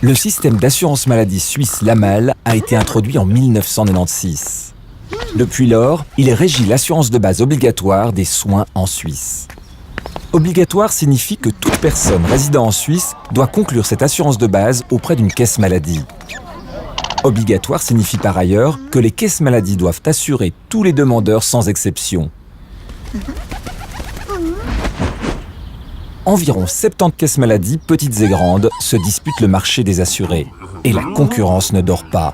Le système d'assurance maladie suisse Lamal a été introduit en 1996. Depuis lors, il régit l'assurance de base obligatoire des soins en Suisse. Obligatoire signifie que toute personne résidant en Suisse doit conclure cette assurance de base auprès d'une caisse maladie. Obligatoire signifie par ailleurs que les caisses maladie doivent assurer tous les demandeurs sans exception. Environ 70 caisses maladie, petites et grandes, se disputent le marché des assurés. Et la concurrence ne dort pas.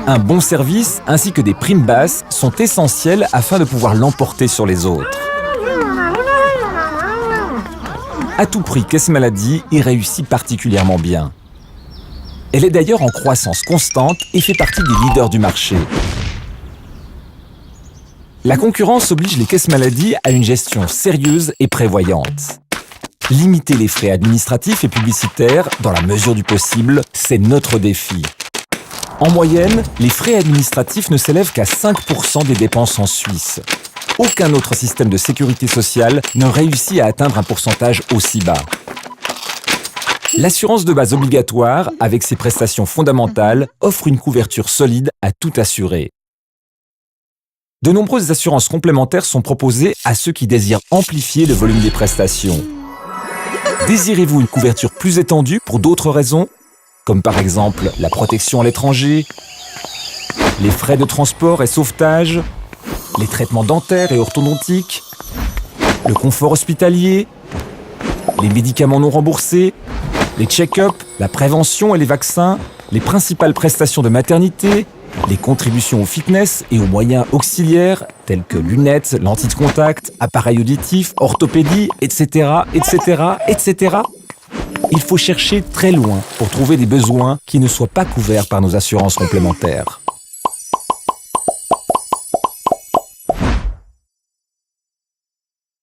Un bon service ainsi que des primes basses sont essentiels afin de pouvoir l'emporter sur les autres. À tout prix, Caisse Maladie y réussit particulièrement bien. Elle est d'ailleurs en croissance constante et fait partie des leaders du marché. La concurrence oblige les caisses maladie à une gestion sérieuse et prévoyante. Limiter les frais administratifs et publicitaires, dans la mesure du possible, c'est notre défi. En moyenne, les frais administratifs ne s'élèvent qu'à 5% des dépenses en Suisse. Aucun autre système de sécurité sociale ne réussit à atteindre un pourcentage aussi bas. L'assurance de base obligatoire, avec ses prestations fondamentales, offre une couverture solide à tout assuré. De nombreuses assurances complémentaires sont proposées à ceux qui désirent amplifier le volume des prestations. Désirez-vous une couverture plus étendue pour d'autres raisons, comme par exemple la protection à l'étranger, les frais de transport et sauvetage, les traitements dentaires et orthodontiques, le confort hospitalier, les médicaments non remboursés, les check-ups, la prévention et les vaccins, les principales prestations de maternité, les contributions au fitness et aux moyens auxiliaires tels que lunettes, lentilles de contact, appareils auditifs, orthopédie, etc., etc., etc. Il faut chercher très loin pour trouver des besoins qui ne soient pas couverts par nos assurances complémentaires.